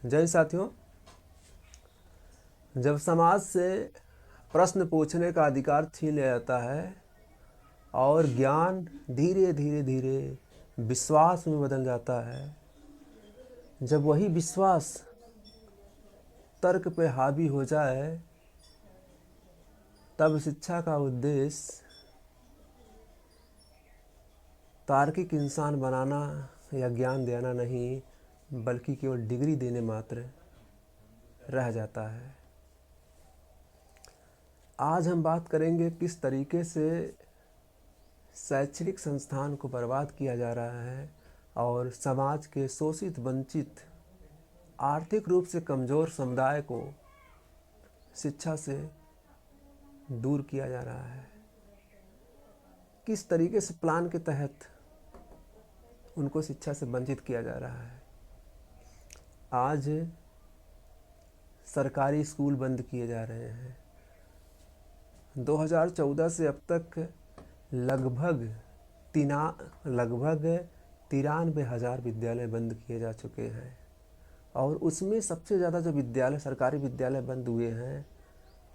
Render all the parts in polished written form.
जय साथियों, जब समाज से प्रश्न पूछने का अधिकार छीन लिया जाता है और ज्ञान धीरे धीरे धीरे विश्वास में बदल जाता है, जब वही विश्वास तर्क पे हावी हो जाए, तब शिक्षा का उद्देश्य तार्किक इंसान बनाना या ज्ञान देना नहीं, बल्कि केवल डिग्री देने मात्र रह जाता है। आज हम बात करेंगे किस तरीके से शैक्षणिक संस्थान को बर्बाद किया जा रहा है और समाज के शोषित, वंचित, आर्थिक रूप से कमज़ोर समुदाय को शिक्षा से दूर किया जा रहा है। किस तरीके से प्लान के तहत उनको शिक्षा से वंचित किया जा रहा है। आज सरकारी स्कूल बंद किए जा रहे हैं। 2014 से अब तक लगभग 93,000 विद्यालय बंद किए जा चुके हैं और उसमें सबसे ज़्यादा जो विद्यालय, सरकारी विद्यालय बंद हुए हैं,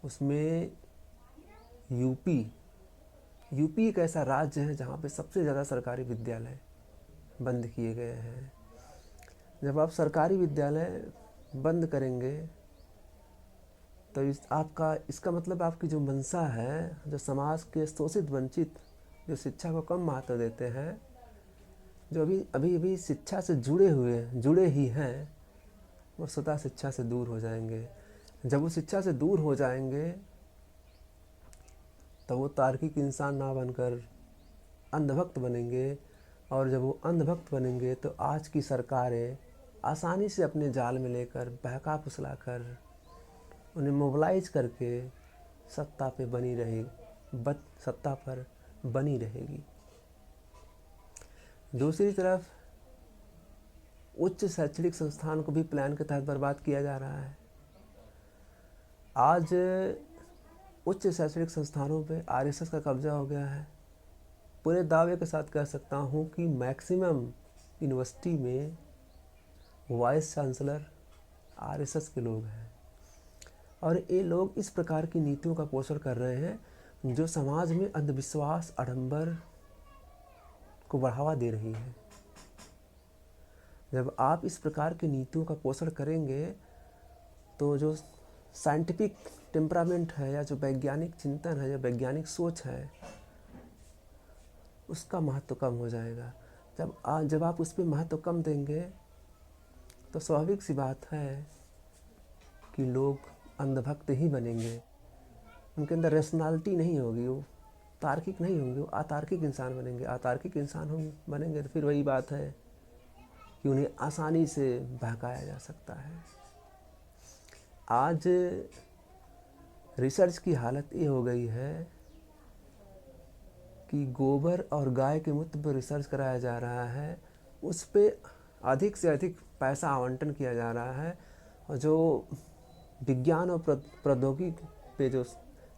उसमें यूपी एक ऐसा राज्य है जहाँ पे सबसे ज़्यादा सरकारी विद्यालय बंद किए गए हैं। जब आप सरकारी विद्यालय बंद करेंगे तो इसका मतलब आपकी जो मंशा है, जो समाज के शोषित, वंचित, जो शिक्षा को कम महत्व देते हैं, जो अभी शिक्षा से जुड़े ही हैं, वो स्वतः शिक्षा से दूर हो जाएंगे। जब वो शिक्षा से दूर हो जाएंगे तो वो तार्किक इंसान ना बनकर अंधभक्त बनेंगे, और जब वो अंधभक्त बनेंगे तो आज की सरकारें आसानी से अपने जाल में लेकर, बहका फुसला कर, उन्हें मोबिलाइज करके सत्ता पर बनी रहेगी। दूसरी तरफ उच्च शैक्षणिक संस्थान को भी प्लान के तहत बर्बाद किया जा रहा है। आज उच्च शैक्षणिक संस्थानों पे आरएसएस का कब्जा हो गया है। पूरे दावे के साथ कह सकता हूँ कि मैक्सिमम यूनिवर्सिटी में वाइस चांसलर आरएसएस के लोग हैं, और ये लोग इस प्रकार की नीतियों का पोषण कर रहे हैं जो समाज में अंधविश्वास, आडंबर को बढ़ावा दे रही है। जब आप इस प्रकार की नीतियों का पोषण करेंगे तो जो साइंटिफिक टेम्परामेंट है, या जो वैज्ञानिक चिंतन है, या वैज्ञानिक सोच है, उसका महत्व कम हो जाएगा। जब आप उस पर महत्व कम देंगे तो स्वाभाविक सी बात है कि लोग अंधभक्त ही बनेंगे। उनके अंदर रैशनैलिटी नहीं होगी, वो तार्किक नहीं होंगे, वो अतार्किक इंसान बनेंगे। अतार्किक इंसान बनेंगे तो फिर वही बात है कि उन्हें आसानी से बहकाया जा सकता है। आज रिसर्च की हालत ये हो गई है कि गोबर और गाय के मूत्र पर रिसर्च कराया जा रहा है, उस पर अधिक से अधिक पैसा आवंटन किया जा रहा है, और जो विज्ञान और प्रौद्योगिकी पे जो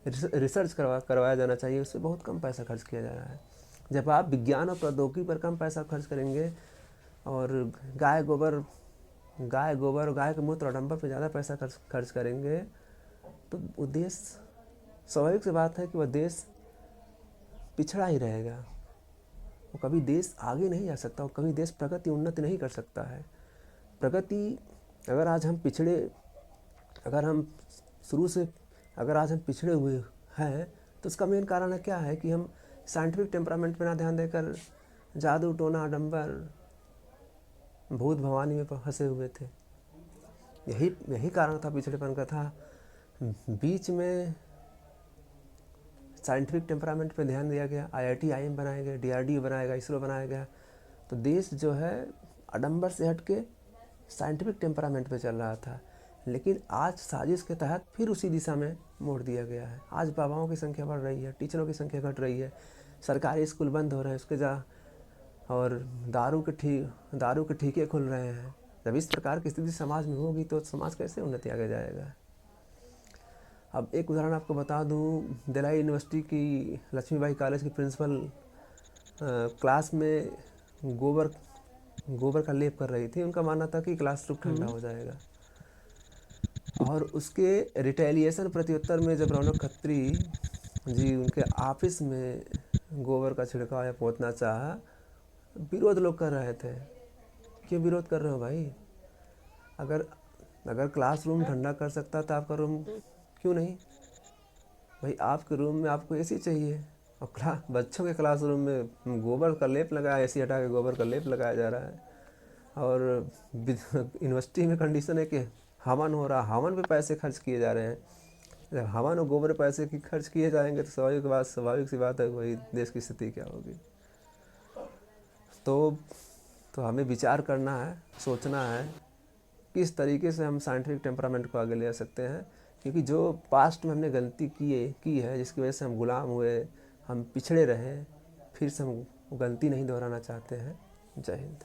रिसर्च करवाया जाना चाहिए, उस पर बहुत कम पैसा खर्च किया जा रहा है। जब आप विज्ञान और प्रौद्योगिकी पर कम पैसा खर्च करेंगे और गाय गोबर और गाय के मूत्र और डंपर पर ज़्यादा पैसा खर्च करेंगे, तो वो देश, स्वाभाविक सी बात है कि वह देश पिछड़ा ही रहेगा। वो कभी देश आगे नहीं जा सकता, वो कभी देश प्रगति, उन्नति नहीं कर सकता है। प्रगति, अगर आज हम पिछड़े हुए हैं, तो उसका मेन कारण है क्या है कि हम साइंटिफिक टेम्परामेंट पे ना ध्यान देकर जादू, टोना, डंबर, भूत भवानी में फंसे हुए थे। यही कारण था पिछड़ेपन का था। बीच में साइंटिफिक टेम्परामेंट पे ध्यान दिया गया, IIT IIM बनाया गया, DRDO बनाया गया, इसरो बनाया गया, तो देश जो है आडंबर से हट के साइंटिफिक टेम्परामेंट पे चल रहा था। लेकिन आज साजिश के तहत फिर उसी दिशा में मोड़ दिया गया है। आज बाबाओं की संख्या बढ़ रही है, टीचरों की संख्या घट रही है, सरकारी स्कूल बंद हो रहे हैं, और दारू के ठीके खुल रहे हैं। जब इस प्रकार की स्थिति समाज में होगी तो समाज कैसे उन्नति आगे जाएगा। अब एक उदाहरण आपको बता दूं, दिल्ली यूनिवर्सिटी की लक्ष्मीबाई कॉलेज की प्रिंसिपल क्लास में गोबर का लेप कर रही थी। उनका मानना था कि क्लासरूम ठंडा हो जाएगा। और उसके रिटेलिएशन प्रत्युत्तर में जब रौनक खत्री जी उनके ऑफिस में गोबर का छिड़काव या पोतना चाहा, विरोध लोग कर रहे थे। क्यों विरोध कर रहे हो भाई? अगर अगर क्लासरूम ठंडा कर सकता था आपका रूम, क्यों नहीं भाई? आपके रूम में आपको एसी चाहिए और बच्चों के क्लासरूम में गोबर का लेप लगाया, एसी हटा के गोबर का लेप लगाया जा रहा है। और यूनिवर्सिटी में कंडीशन है कि हवन हो रहा, हवन पे पैसे खर्च किए जा रहे हैं। जब हवन और गोबर पैसे की खर्च किए जाएंगे तो स्वाभाविक सी बात है वही देश की स्थिति क्या होगी। तो हमें विचार करना है, सोचना है किस तरीके से हम साइंटिफिक टेम्परामेंट को आगे ले सकते हैं, क्योंकि जो पास्ट में हमने गलती की है जिसकी वजह से हम गुलाम हुए, हम पिछड़े रहे, फिर से हम गलती नहीं दोहराना चाहते हैं। जय हिंद।